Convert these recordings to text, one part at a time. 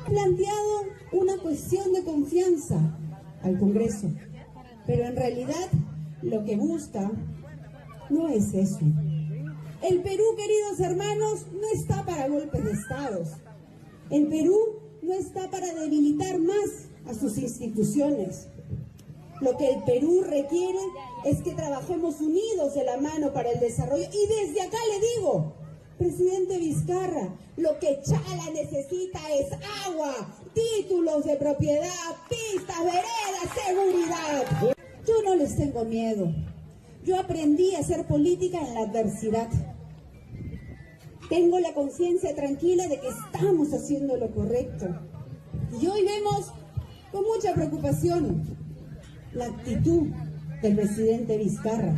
Ha planteado una cuestión de confianza al Congreso, pero en realidad lo que busca no es eso. El Perú, queridos hermanos, no está para golpes de Estados. El Perú no está para debilitar más a sus instituciones. Lo que el Perú requiere es que trabajemos unidos de la mano para el desarrollo. Y desde acá le digo, presidente Vizcarra, lo que Chala necesita es agua, títulos de propiedad, pistas, veredas, seguridad. Yo no les tengo miedo. Yo aprendí a hacer política en la adversidad. Tengo la conciencia tranquila de que estamos haciendo lo correcto. Y hoy vemos con mucha preocupación la actitud del presidente Vizcarra,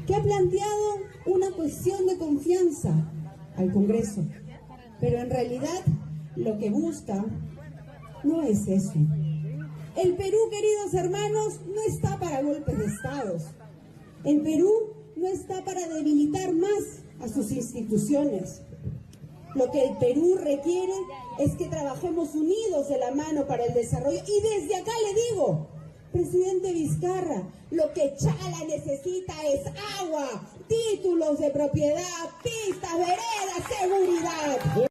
que ha planteado una cuestión de confianza al Congreso, pero en realidad lo que busca no es eso. El Perú, queridos hermanos, no está para golpes de Estados. El Perú no está para debilitar más a sus instituciones. Lo que el Perú requiere es que trabajemos unidos de la mano para el desarrollo. Y desde acá le digo, presidente Vizcarra, lo que Chala necesita es agua, títulos de propiedad, pistas, veredas, seguridad.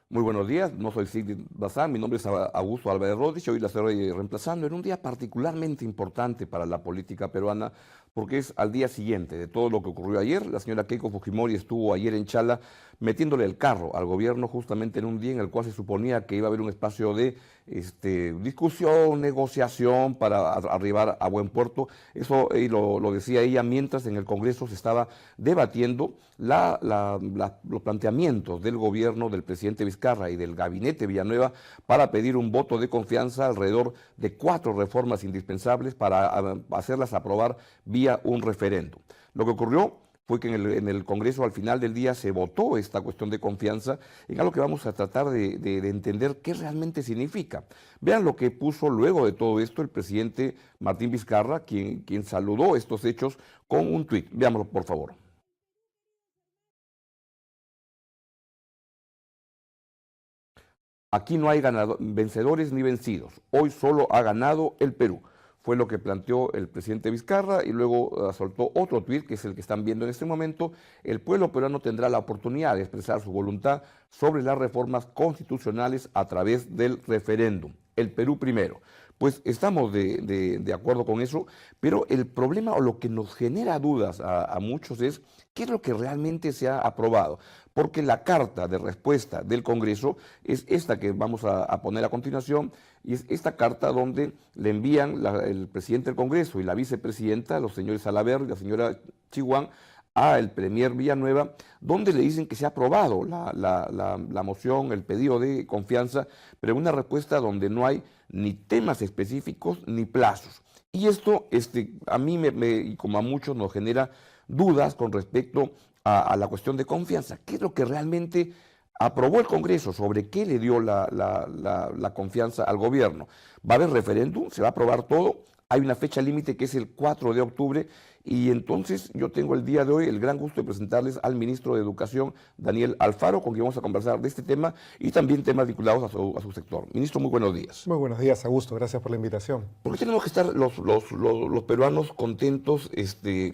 Muy buenos días, no soy Sigrid Bazán, mi nombre es Augusto Álvarez Rodríguez, hoy la estoy reemplazando en un día particularmente importante para la política peruana, porque es al día siguiente de todo lo que ocurrió ayer. La señora Keiko Fujimori estuvo ayer en Chala metiéndole el carro al gobierno justamente en un día en el cual se suponía que iba a haber un espacio de discusión, negociación para arribar a buen puerto. Eso lo decía ella mientras en el Congreso se estaba debatiendo los planteamientos del gobierno del presidente Vizcarra y del gabinete Villanueva para pedir un voto de confianza alrededor de 4 reformas indispensables para hacerlas aprobar vía un referéndum. Lo que ocurrió fue que en el Congreso al final del día se votó esta cuestión de confianza, en algo que vamos a tratar de entender qué realmente significa. Vean lo que puso luego de todo esto el presidente Martín Vizcarra, quien saludó estos hechos con un tuit. Veámoslo, por favor. Aquí no hay vencedores ni vencidos. Hoy solo ha ganado el Perú. Fue lo que planteó el presidente Vizcarra y luego soltó otro tuit, que es el que están viendo en este momento. El pueblo peruano tendrá la oportunidad de expresar su voluntad sobre las reformas constitucionales a través del referéndum. El Perú primero. Pues estamos de acuerdo con eso, pero el problema o lo que nos genera dudas a muchos es qué es lo que realmente se ha aprobado. Porque la carta de respuesta del Congreso es esta que vamos a poner a continuación, y es esta carta donde le envían el presidente del Congreso y la vicepresidenta, los señores Salaverry y la señora Chihuán, al premier Villanueva, donde le dicen que se ha aprobado la moción, el pedido de confianza, pero una respuesta donde no hay ni temas específicos ni plazos. Y esto a mí y como a muchos nos genera dudas con respecto a la cuestión de confianza. ¿Qué es lo que realmente aprobó el Congreso? ¿Sobre qué le dio la confianza al gobierno? ¿Va a haber referéndum? ¿Se va a aprobar todo? Hay una fecha límite que es el 4 de octubre y entonces yo tengo el día de hoy el gran gusto de presentarles al ministro de Educación, Daniel Alfaro, con quien vamos a conversar de este tema y también temas vinculados a su sector. Ministro, muy buenos días. Muy buenos días, Augusto. Gracias por la invitación. ¿Por qué tenemos que estar los peruanos contentos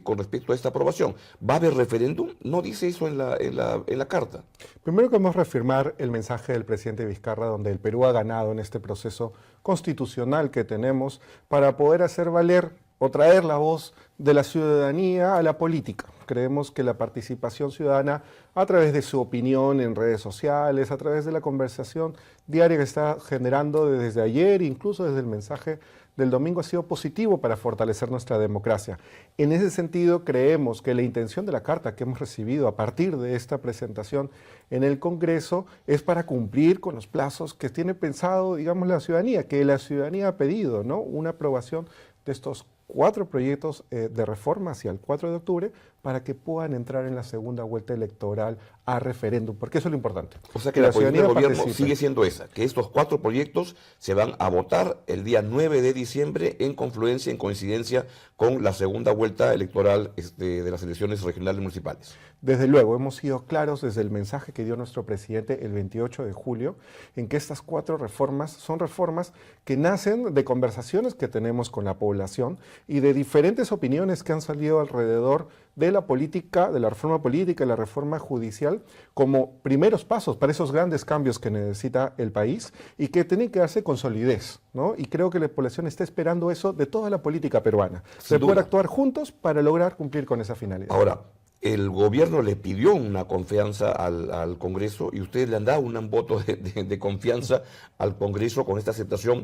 con respecto a esta aprobación? ¿Va a haber referéndum? No dice eso en la carta. Primero queremos reafirmar el mensaje del presidente Vizcarra, donde el Perú ha ganado en este proceso constitucional que tenemos para poder hacer valer o traer la voz de la ciudadanía a la política. Creemos que la participación ciudadana a través de su opinión en redes sociales, a través de la conversación diaria que está generando desde ayer, incluso desde el mensaje del domingo, ha sido positivo para fortalecer nuestra democracia. En ese sentido, creemos que la intención de la carta que hemos recibido a partir de esta presentación en el Congreso es para cumplir con los plazos que tiene pensado, digamos, la ciudadanía, que la ciudadanía ha pedido, ¿no? Una aprobación de estos 4 proyectos de reforma hacia el 4 de octubre para que puedan entrar en la segunda vuelta electoral a referéndum, porque eso es lo importante. O sea que la posición del gobierno participe. sigue siendo esa, que estos 4 proyectos se van a votar el día 9 de diciembre en confluencia, en coincidencia con la segunda vuelta electoral de las elecciones regionales municipales. Desde luego, hemos sido claros desde el mensaje que dio nuestro presidente el 28 de julio, en que estas 4 reformas son reformas que nacen de conversaciones que tenemos con la población y de diferentes opiniones que han salido alrededor de la política, de la reforma política y la reforma judicial como primeros pasos para esos grandes cambios que necesita el país y que tienen que darse con solidez, ¿no? Y creo que la población está esperando eso de toda la política peruana, de poder actuar juntos para lograr cumplir con esa finalidad. Ahora, el gobierno le pidió una confianza al Congreso y ustedes le han dado un voto de confianza al Congreso con esta aceptación,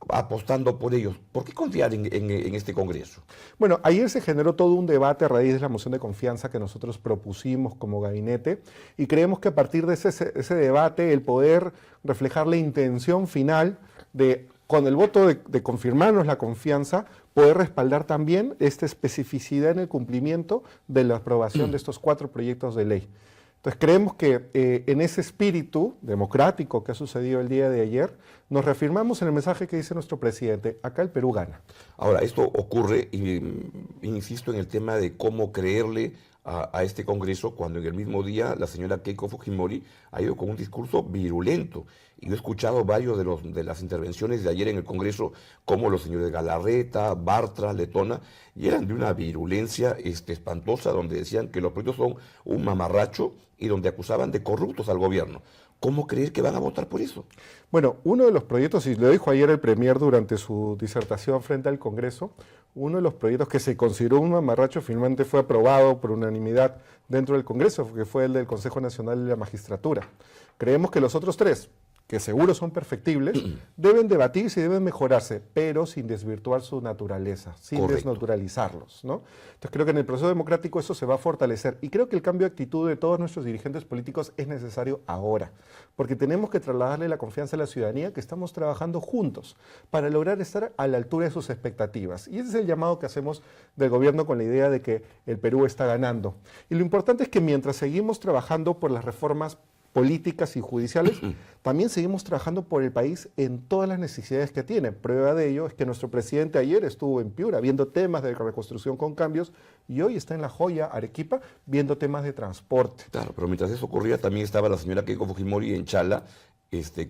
apostando por ellos. ¿Por qué confiar en este Congreso? Bueno, ayer se generó todo un debate a raíz de la moción de confianza que nosotros propusimos como gabinete y creemos que a partir de ese debate el poder reflejar la intención final de, con el voto de confirmarnos la confianza, poder respaldar también esta especificidad en el cumplimiento de la aprobación de estos 4 proyectos de ley. Entonces creemos que en ese espíritu democrático que ha sucedido el día de ayer, nos reafirmamos en el mensaje que dice nuestro presidente, acá el Perú gana. Ahora, esto ocurre, y insisto en el tema de cómo creerle a este Congreso cuando en el mismo día la señora Keiko Fujimori ha ido con un discurso virulento. Y yo he escuchado varios de las intervenciones de ayer en el Congreso, como los señores Galarreta, Bartra, Letona, y eran de una virulencia espantosa, donde decían que los proyectos son un mamarracho y donde acusaban de corruptos al gobierno. ¿Cómo creer que van a votar por eso? Bueno, uno de los proyectos, y lo dijo ayer el Premier durante su disertación frente al Congreso, uno de los proyectos que se consideró un mamarracho finalmente fue aprobado por unanimidad dentro del Congreso, que fue el del Consejo Nacional de la Magistratura. Creemos que los otros 3, que seguro son perfectibles, deben debatirse y deben mejorarse, pero sin desvirtuar su naturaleza, sin desnaturalizarlos, ¿no? Entonces creo que en el proceso democrático eso se va a fortalecer y creo que el cambio de actitud de todos nuestros dirigentes políticos es necesario ahora, porque tenemos que trasladarle la confianza a la ciudadanía que estamos trabajando juntos para lograr estar a la altura de sus expectativas. Y ese es el llamado que hacemos del gobierno con la idea de que el Perú está ganando. Y lo importante es que mientras seguimos trabajando por las reformas políticas y judiciales, también seguimos trabajando por el país en todas las necesidades que tiene. Prueba de ello es que nuestro presidente ayer estuvo en Piura viendo temas de reconstrucción con cambios y hoy está en La Joya, Arequipa, viendo temas de transporte. Claro, pero mientras eso ocurría también estaba la señora Keiko Fujimori en Chala,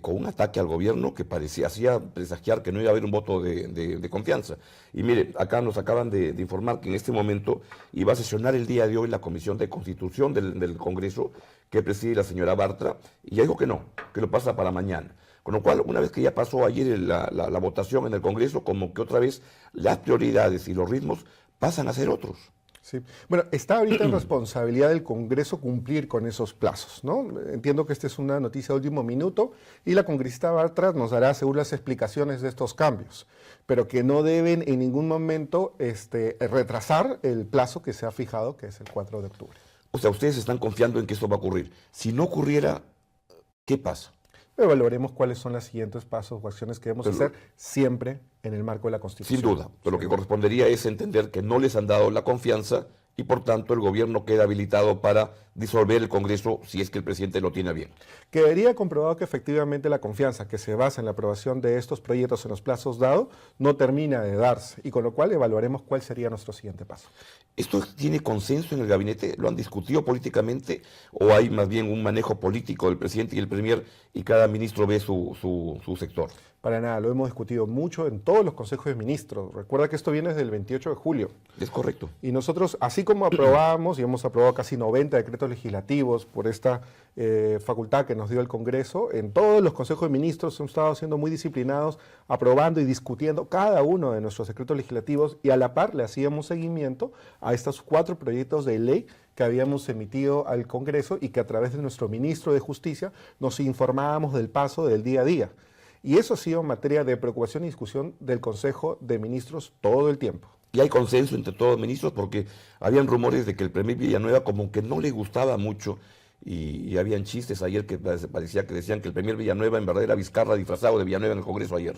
con un ataque al gobierno que hacía presagiar que no iba a haber un voto de confianza. Y mire, acá nos acaban de informar que en este momento iba a sesionar el día de hoy la Comisión de Constitución del Congreso que preside la señora Bartra, y ya dijo que no, que lo pasa para mañana. Con lo cual, una vez que ya pasó ayer la votación en el Congreso, como que otra vez las prioridades y los ritmos pasan a ser otros. Sí. Bueno, está ahorita en responsabilidad del Congreso cumplir con esos plazos, ¿no? Entiendo que esta es una noticia de último minuto y la congresista Bartra nos dará seguro las explicaciones de estos cambios, pero que no deben en ningún momento retrasar el plazo que se ha fijado, que es el 4 de octubre. O sea, ustedes están confiando en que esto va a ocurrir. Si no ocurriera, ¿qué pasa? Evaluaremos cuáles son los siguientes pasos o acciones que debemos hacer siempre en el marco de la Constitución. Sin duda, pero lo que correspondería es entender que no les han dado la confianza y por tanto el gobierno queda habilitado para disolver el Congreso si es que el presidente lo tiene bien. Quedaría comprobado que efectivamente la confianza que se basa en la aprobación de estos proyectos en los plazos dados no termina de darse y con lo cual evaluaremos cuál sería nuestro siguiente paso. ¿Esto tiene consenso en el gabinete? ¿Lo han discutido políticamente o hay más bien un manejo político del presidente y el premier y cada ministro ve su sector? Para nada, lo hemos discutido mucho en todos los consejos de ministros. Recuerda que esto viene desde el 28 de julio. Es correcto. Y nosotros, así como aprobamos y hemos aprobado casi 90 decretos legislativos por esta facultad que nos dio el Congreso, en todos los consejos de ministros hemos estado siendo muy disciplinados, aprobando y discutiendo cada uno de nuestros decretos legislativos y a la par le hacíamos seguimiento a estos 4 proyectos de ley que habíamos emitido al Congreso y que a través de nuestro ministro de Justicia nos informábamos del paso del día a día. Y eso ha sido materia de preocupación y discusión del Consejo de Ministros todo el tiempo. Y hay consenso entre todos los ministros porque habían rumores de que el premier Villanueva como que no le gustaba mucho y habían chistes ayer que parecía que decían que el premier Villanueva en verdad era Vizcarra disfrazado de Villanueva en el Congreso ayer.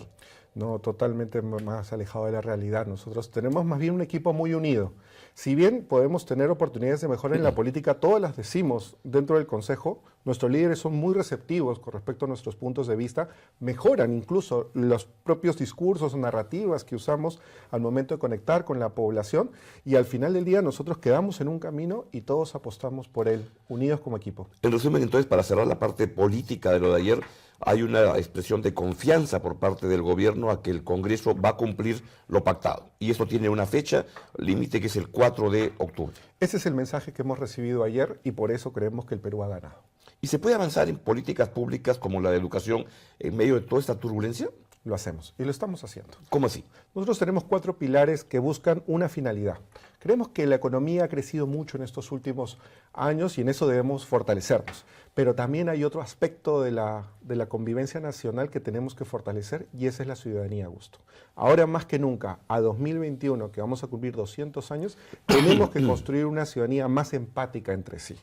No, totalmente más alejado de la realidad. Nosotros tenemos más bien un equipo muy unido. Si bien podemos tener oportunidades de mejora en la política, todas las decimos dentro del Consejo, nuestros líderes son muy receptivos con respecto a nuestros puntos de vista, mejoran incluso los propios discursos o narrativas que usamos al momento de conectar con la población, y al final del día nosotros quedamos en un camino y todos apostamos por él, unidos como equipo. En resumen, entonces, para cerrar la parte política de lo de ayer, hay una expresión de confianza por parte del gobierno a que el Congreso va a cumplir lo pactado. Y eso tiene una fecha límite que es el 4 de octubre. Ese es el mensaje que hemos recibido ayer y por eso creemos que el Perú ha ganado. ¿Y se puede avanzar en políticas públicas como la de educación en medio de toda esta turbulencia? Lo hacemos y lo estamos haciendo. ¿Cómo así? Nosotros tenemos 4 pilares que buscan una finalidad. Creemos que la economía ha crecido mucho en estos últimos años y en eso debemos fortalecernos. Pero también hay otro aspecto de la convivencia nacional que tenemos que fortalecer y esa es la ciudadanía, Augusto. Ahora más que nunca, a 2021, que vamos a cumplir 200 años, tenemos que construir una ciudadanía más empática entre sí.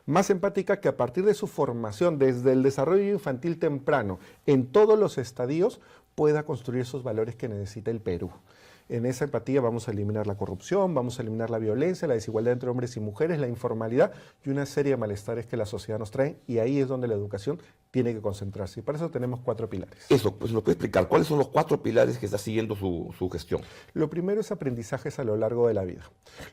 Más empática que a partir de su formación, desde el desarrollo infantil temprano, en todos los estadios, pueda construir esos valores que necesita el Perú. En esa empatía vamos a eliminar la corrupción, vamos a eliminar la violencia, la desigualdad entre hombres y mujeres, la informalidad y una serie de malestares que la sociedad nos trae, y ahí es donde la educación tiene que concentrarse. Y para eso tenemos 4 pilares. Eso, pues nos puede explicar, ¿cuáles son los 4 pilares que está siguiendo su gestión? Lo primero es aprendizajes a lo largo de la vida.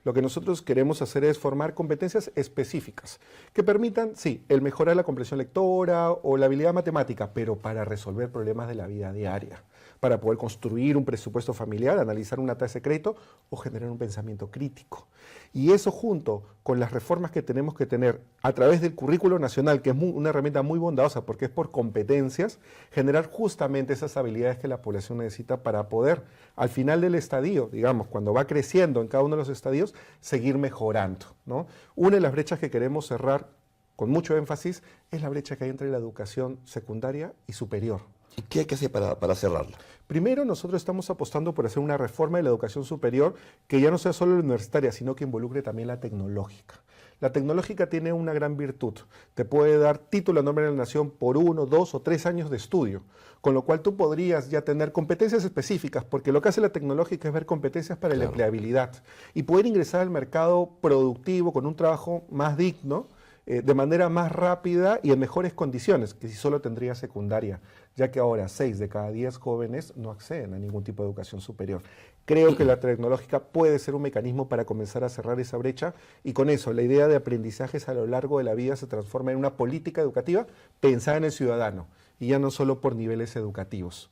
Lo que nosotros queremos hacer es formar competencias específicas que permitan, sí, el mejorar la comprensión lectora o la habilidad matemática, pero para resolver problemas de la vida diaria, para poder construir un presupuesto familiar, analizar una tasa de crédito o generar un pensamiento crítico. Y eso junto con las reformas que tenemos que tener a través del currículo nacional, que es una herramienta muy bondadosa porque es por competencias, generar justamente esas habilidades que la población necesita para poder, al final del estadio, digamos, cuando va creciendo en cada uno de los estadios, seguir mejorando, ¿no? Una de las brechas que queremos cerrar con mucho énfasis es la brecha que hay entre la educación secundaria y superior. ¿Y qué hay que hacer para cerrarla? Primero, nosotros estamos apostando por hacer una reforma de la educación superior que ya no sea solo la universitaria, sino que involucre también la tecnológica. La tecnológica tiene una gran virtud. Te puede dar título a nombre de la nación por 1, 2 o 3 años de estudio, con lo cual tú podrías ya tener competencias específicas, porque lo que hace la tecnológica es ver competencias para la empleabilidad y poder ingresar al mercado productivo con un trabajo más digno, de manera más rápida y en mejores condiciones que si solo tendría secundaria, ya que ahora 6 de cada 10 jóvenes no acceden a ningún tipo de educación superior. Creo que la tecnológica puede ser un mecanismo para comenzar a cerrar esa brecha y con eso la idea de aprendizajes a lo largo de la vida se transforma en una política educativa pensada en el ciudadano y ya no solo por niveles educativos.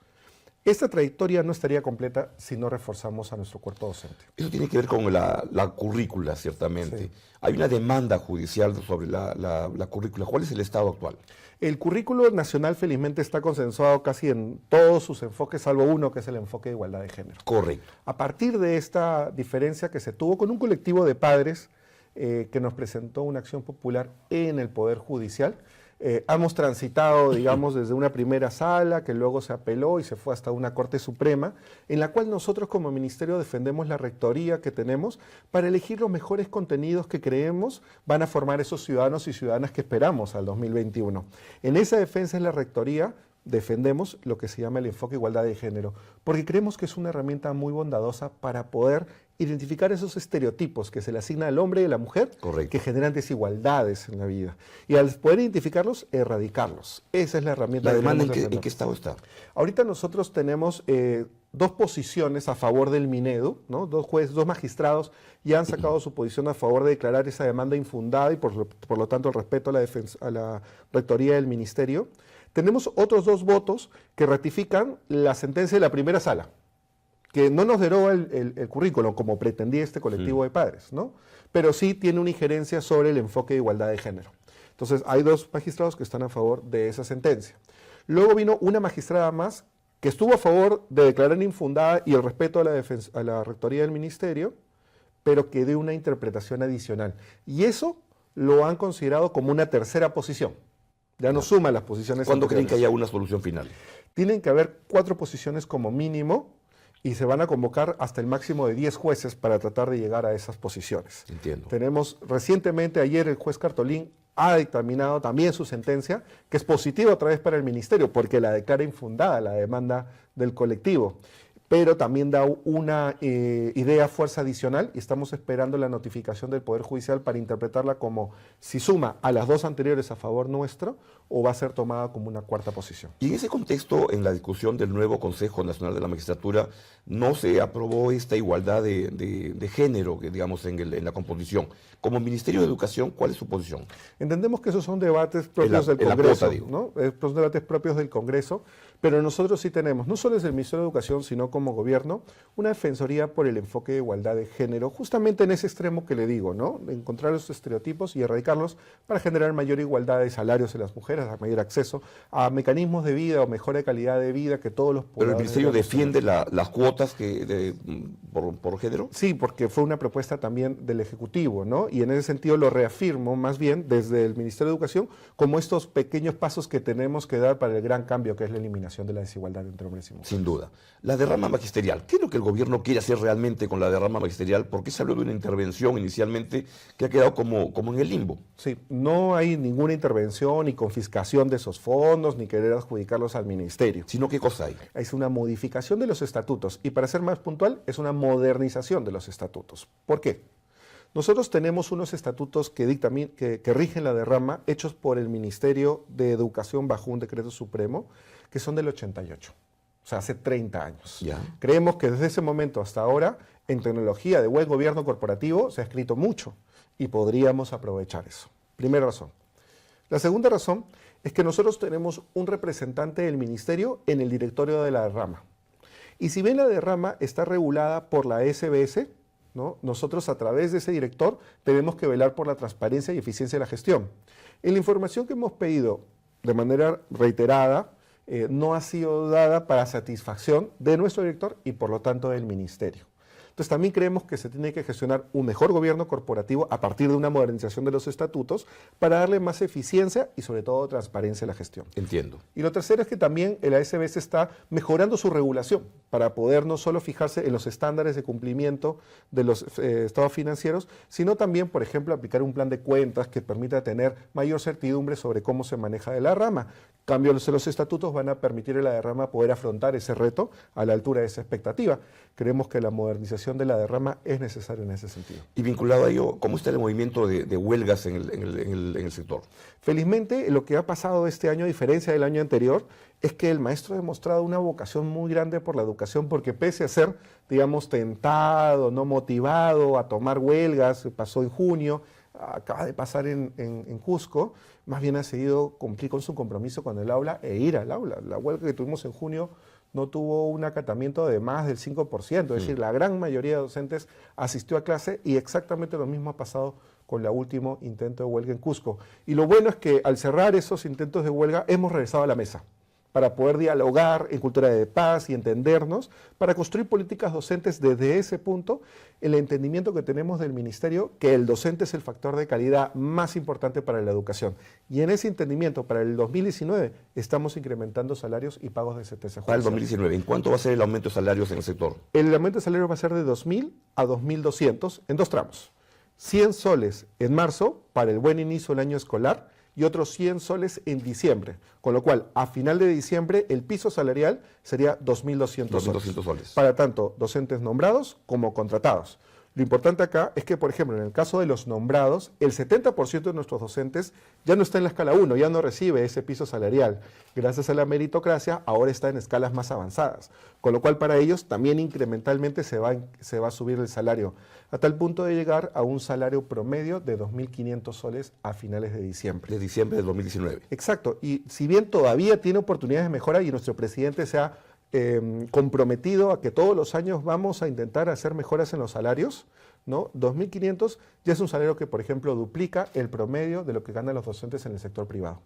Esta trayectoria no estaría completa si no reforzamos a nuestro cuerpo docente. Eso tiene que ver con la currícula, ciertamente. Sí. Hay una demanda judicial sobre la currícula. ¿Cuál es el estado actual? El currículo nacional felizmente está consensuado casi en todos sus enfoques, salvo uno que es el enfoque de igualdad de género. Correcto. A partir de esta diferencia que se tuvo con un colectivo de padres que nos presentó una acción popular en el Poder Judicial, hemos transitado, digamos, desde una primera sala que luego se apeló y se fue hasta una Corte Suprema, en la cual nosotros como Ministerio defendemos la rectoría que tenemos para elegir los mejores contenidos que creemos van a formar esos ciudadanos y ciudadanas que esperamos al 2021. En esa defensa de la rectoría defendemos lo que se llama el enfoque de igualdad de género, porque creemos que es una herramienta muy bondadosa para poder identificar esos estereotipos que se le asigna al hombre y a la mujer. Correcto. Que generan desigualdades en la vida. Y al poder identificarlos, erradicarlos. Esa es la herramienta. ¿La demanda en qué estado está? Ahorita nosotros tenemos 2 posiciones a favor del Minedu, ¿no? 2 jueces, 2 magistrados ya han sacado su posición a favor de declarar esa demanda infundada y por lo tanto el respeto a la rectoría del ministerio. Tenemos otros 2 votos que ratifican la sentencia de la primera sala, que no nos deroga el currículum como pretendía este colectivo de padres, ¿no? Pero sí tiene una injerencia sobre el enfoque de igualdad de género. Entonces hay 2 magistrados que están a favor de esa sentencia. Luego vino una magistrada más que estuvo a favor de declarar infundada y el respeto a la rectoría del ministerio, pero que dio una interpretación adicional. Y eso lo han considerado como una tercera posición. Ya no suma las posiciones. ¿Cuándo creen que haya una solución final? Tienen que haber 4 posiciones como mínimo y se van a convocar hasta el máximo de 10 jueces para tratar de llegar a esas posiciones. Entiendo. Tenemos recientemente, ayer el juez Cartolín ha dictaminado también su sentencia, que es positiva otra vez para el Ministerio, porque la declara infundada la demanda del colectivo, pero también da una idea fuerza adicional y estamos esperando la notificación del Poder Judicial para interpretarla como si suma a las dos anteriores a favor nuestro o va a ser tomada como una cuarta posición. Y en ese contexto, en la discusión del nuevo Consejo Nacional de la Magistratura, no se aprobó esta igualdad de género, digamos, en la composición. Como Ministerio de Educación, ¿cuál es su posición? Entendemos que esos son debates propios del Congreso, ¿no? Son debates propios del Congreso, pero nosotros sí tenemos, no solo desde el Ministerio de Educación, sino como gobierno, una defensoría por el enfoque de igualdad de género, justamente en ese extremo que le digo, ¿no? De encontrar los estereotipos y erradicarlos para generar mayor igualdad de salarios en las mujeres, a mayor acceso a mecanismos de vida o mejora de calidad de vida que todos los ¿Pero el Ministerio defiende las cuotas por género? Sí, porque fue una propuesta también del Ejecutivo, ¿no? Y en ese sentido lo reafirmo más bien desde el Ministerio de Educación como estos pequeños pasos que tenemos que dar para el gran cambio que es la eliminación de la desigualdad entre hombres y mujeres. Sin duda. La derrama magisterial. ¿Qué es lo que el gobierno quiere hacer realmente con la derrama magisterial? Porque se habló de una intervención inicialmente que ha quedado como en el limbo. Sí, no hay ninguna intervención ni confiscación de esos fondos ni querer adjudicarlos al ministerio. Sino, ¿qué cosa hay? Es una modificación de los estatutos y para ser más puntual es una modernización de los estatutos. ¿Por qué? Nosotros tenemos unos estatutos que rigen la derrama hechos por el Ministerio de Educación bajo un decreto supremo que son del 88, o sea, hace 30 años. Ya. Creemos que desde ese momento hasta ahora en tecnología de buen gobierno corporativo se ha escrito mucho y podríamos aprovechar eso. Primera razón. La segunda razón es que nosotros tenemos un representante del Ministerio en el directorio de la derrama. Y si bien la derrama está regulada por la SBS, ¿no? Nosotros a través de ese director tenemos que velar por la transparencia y eficiencia de la gestión. En la información que hemos pedido de manera reiterada no ha sido dada para satisfacción de nuestro director y por lo tanto del ministerio. Entonces también creemos que se tiene que gestionar un mejor gobierno corporativo a partir de una modernización de los estatutos para darle más eficiencia y sobre todo transparencia a la gestión. Entiendo. Y lo tercero es que también el ASBS está mejorando su regulación para poder no solo fijarse en los estándares de cumplimiento de los estados financieros, sino también, por ejemplo, aplicar un plan de cuentas que permita tener mayor certidumbre sobre cómo se maneja de la derrama. Cambios en los estatutos van a permitir a la derrama poder afrontar ese reto a la altura de esa expectativa. Creemos que la modernización de la derrama es necesaria en ese sentido. Y vinculado a ello, ¿cómo está el movimiento de huelgas en el sector? Felizmente, lo que ha pasado este año, a diferencia del año anterior, es que el maestro ha demostrado una vocación muy grande por la educación, porque pese a ser, digamos, tentado, no motivado a tomar huelgas, pasó en junio, acaba de pasar en Cusco, más bien ha seguido cumplir con su compromiso con el aula e ir al aula. La huelga que tuvimos en junio no tuvo un acatamiento de más del 5%, es decir, la gran mayoría de docentes asistió a clase y exactamente lo mismo ha pasado con el último intento de huelga en Cusco. Y lo bueno es que al cerrar esos intentos de huelga hemos regresado a la mesa para poder dialogar en cultura de paz y entendernos, para construir políticas docentes desde ese punto, el entendimiento que tenemos del Ministerio, que el docente es el factor de calidad más importante para la educación. Y en ese entendimiento, para el 2019, estamos incrementando salarios y pagos de CTC. Para el 2019, ¿en cuánto va a ser el aumento de salarios en el sector? El aumento de salario va a ser de 2.000 a 2.200 en 2 tramos. 100 soles en marzo para el buen inicio del año escolar, y otros 100 soles en diciembre, con lo cual a final de diciembre el piso salarial sería 2.200 soles para tanto docentes nombrados como contratados. Lo importante acá es que, por ejemplo, en el caso de los nombrados, el 70% de nuestros docentes ya no está en la escala 1, ya no recibe ese piso salarial. Gracias a la meritocracia, ahora está en escalas más avanzadas, con lo cual para ellos también incrementalmente se va a subir el salario, a tal punto de llegar a un salario promedio de 2.500 soles a finales de diciembre. De diciembre de 2019. Exacto, y si bien todavía tiene oportunidades de mejora y nuestro presidente se ha comprometido a que todos los años vamos a intentar hacer mejoras en los salarios, ¿no? 2.500 ya es un salario que, por ejemplo, duplica el promedio de lo que ganan los docentes en el sector privado.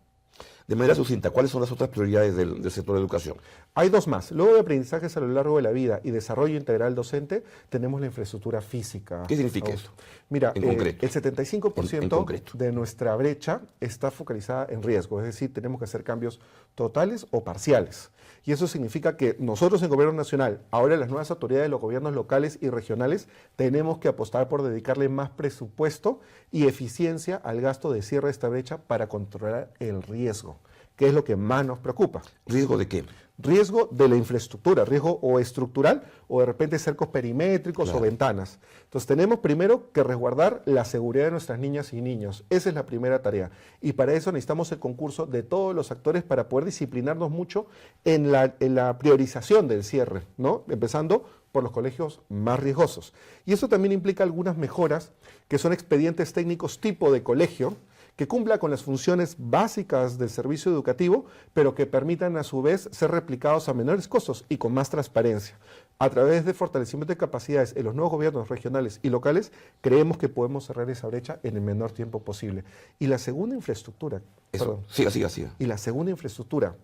De manera sucinta, ¿cuáles son las otras prioridades del sector de educación? Hay dos más. Luego de aprendizajes a lo largo de la vida y desarrollo integral docente, tenemos la infraestructura física. ¿Qué significa Augusto. eso? Mira, En concreto. el 75% En concreto. de nuestra brecha está focalizada en riesgo, es decir, tenemos que hacer cambios totales o parciales. Y eso significa que nosotros en Gobierno Nacional, ahora las nuevas autoridades de los gobiernos locales y regionales, tenemos que apostar por dedicarle más presupuesto y eficiencia al gasto de cierre de esta brecha para controlar el riesgo, que es lo que más nos preocupa. ¿Riesgo de qué? Riesgo de la infraestructura, riesgo o estructural o de repente cercos perimétricos Claro. o ventanas. Entonces tenemos primero que resguardar la seguridad de nuestras niñas y niños. Esa es la primera tarea. Y para eso necesitamos el concurso de todos los actores para poder disciplinarnos mucho en la priorización del cierre, ¿no? Empezando por los colegios más riesgosos. Y eso también implica algunas mejoras que son expedientes técnicos tipo de colegio, que cumpla con las funciones básicas del servicio educativo, pero que permitan a su vez ser replicados a menores costos y con más transparencia. A través de fortalecimiento de capacidades en los nuevos gobiernos regionales y locales, creemos que podemos cerrar esa brecha en el menor tiempo posible. Y la segunda infraestructura, Eso. Siga. y la segunda infraestructura,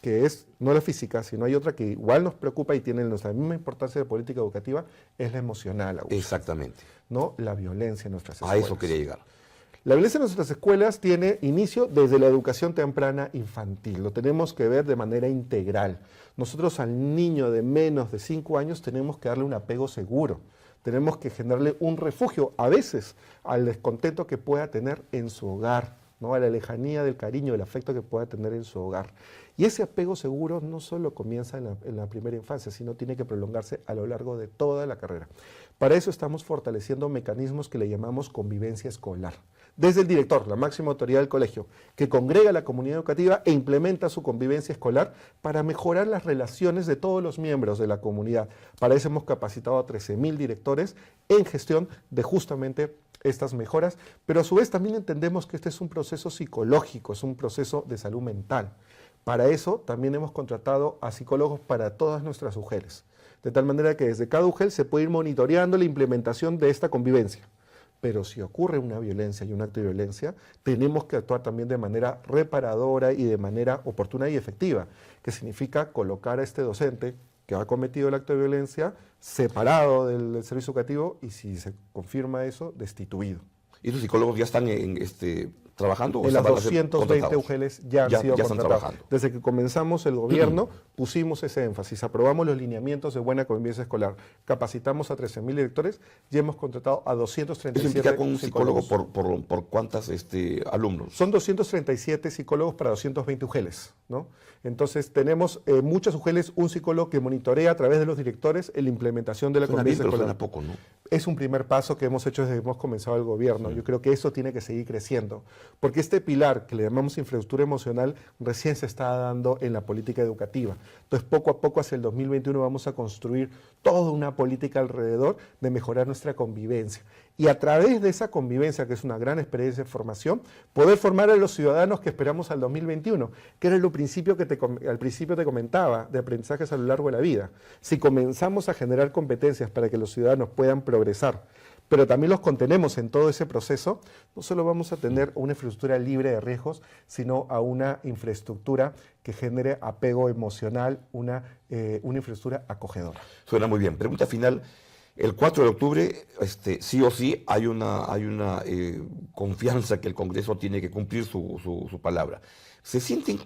que es no la física, sino hay otra que igual nos preocupa y tiene nuestra misma importancia de política educativa, es la emocional, Augusto. Exactamente. No la violencia en nuestras A escuelas. eso quería llegar. La violencia en nuestras escuelas tiene inicio desde la educación temprana infantil. Lo tenemos que ver de manera integral. Nosotros al niño de menos de 5 años tenemos que darle un apego seguro. Tenemos que generarle un refugio, a veces, al descontento que pueda tener en su hogar, ¿no? A la lejanía del cariño, del afecto que pueda tener en su hogar. Y ese apego seguro no solo comienza en la primera infancia, sino tiene que prolongarse a lo largo de toda la carrera. Para eso estamos fortaleciendo mecanismos que le llamamos convivencia escolar. Desde el director, la máxima autoridad del colegio, que congrega a la comunidad educativa e implementa su convivencia escolar para mejorar las relaciones de todos los miembros de la comunidad. Para eso hemos capacitado a 13.000 directores en gestión de justamente estas mejoras, pero a su vez también entendemos que este es un proceso psicológico, es un proceso de salud mental. Para eso también hemos contratado a psicólogos para todas nuestras UGELs, de tal manera que desde cada UGEL se puede ir monitoreando la implementación de esta convivencia. Pero si ocurre una violencia y un acto de violencia, tenemos que actuar también de manera reparadora y de manera oportuna y efectiva, que significa colocar a este docente que ha cometido el acto de violencia separado del servicio educativo y, si se confirma eso, destituido. ¿Y esos psicólogos ya están trabajando? En las van a ser 220 contratados? UGELs ya han sido están contratados. trabajando. Desde que comenzamos el gobierno pusimos ese énfasis, aprobamos los lineamientos de buena convivencia escolar, capacitamos a 13.000 directores y hemos contratado a ¿Eso 237 implica con un psicólogo psicólogos. por cuántos alumnos? Son 237 psicólogos para 220 UGELs, ¿no? Entonces tenemos muchas UGELs, un psicólogo que monitorea a través de los directores la implementación de la Suena bien, convivencia pero escolar. suena poco, ¿no? Es un primer paso que hemos hecho desde que hemos comenzado el gobierno. Yo creo que eso tiene que seguir creciendo, porque este pilar que le llamamos infraestructura emocional recién se está dando en la política educativa. Entonces, poco a poco hacia el 2021 vamos a construir toda una política alrededor de mejorar nuestra convivencia. Y a través de esa convivencia, que es una gran experiencia de formación, poder formar a los ciudadanos que esperamos al 2021, que era lo principio que al principio te comentaba, de aprendizajes a lo largo de la vida. Si comenzamos a generar competencias para que los ciudadanos puedan progresar, pero también los contenemos en todo ese proceso, no solo vamos a tener una infraestructura libre de riesgos, sino a una infraestructura que genere apego emocional, una infraestructura acogedora. Suena muy bien. Pregunta final. El 4 de octubre, sí o sí, hay una confianza que el Congreso tiene que cumplir su palabra. ¿Se sienten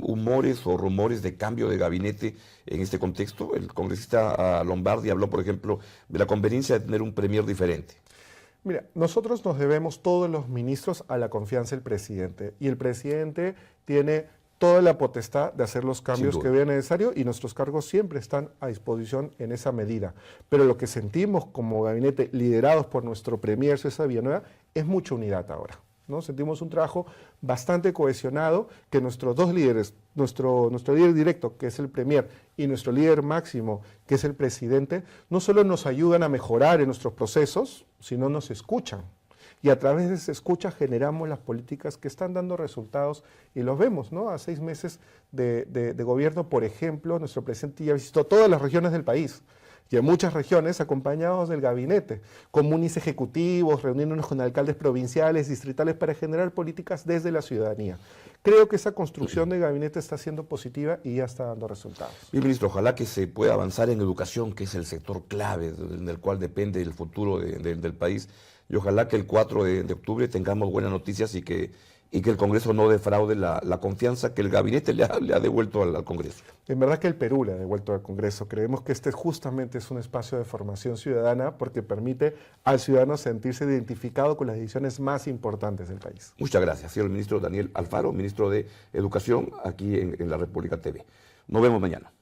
humores o rumores de cambio de gabinete en este contexto? El congresista Lombardi habló, por ejemplo, de la conveniencia de tener un premier diferente. Mira, nosotros nos debemos todos los ministros a la confianza del presidente, y el presidente tiene toda la potestad de hacer los cambios que vea necesario, y nuestros cargos siempre están a disposición en esa medida. Pero lo que sentimos como gabinete, liderados por nuestro premier César Villanueva, es mucha unidad ahora, ¿no? Sentimos un trabajo bastante cohesionado, que nuestros dos líderes, nuestro líder directo, que es el premier, y nuestro líder máximo, que es el presidente, no solo nos ayudan a mejorar en nuestros procesos, sino nos escuchan. Y a través de esa escucha generamos las políticas que están dando resultados, y los vemos, ¿no? A 6 meses de gobierno, por ejemplo, nuestro presidente ya visitó todas las regiones del país. y en muchas regiones acompañados del gabinete, comunes ejecutivos, reuniéndonos con alcaldes provinciales, distritales para generar políticas desde la ciudadanía. Creo que esa construcción de gabinete está siendo positiva y ya está dando resultados. Bien, ministro, ojalá que se pueda avanzar en educación, que es el sector clave del cual depende el futuro del país, y ojalá que el 4 de octubre tengamos buenas noticias y que el Congreso no defraude la confianza que el gabinete le ha devuelto al Congreso. En verdad que el Perú le ha devuelto al Congreso. Creemos que este justamente es un espacio de formación ciudadana porque permite al ciudadano sentirse identificado con las decisiones más importantes del país. Muchas gracias. Ha sido el ministro Daniel Alfaro, ministro de Educación, aquí en la República TV. Nos vemos mañana.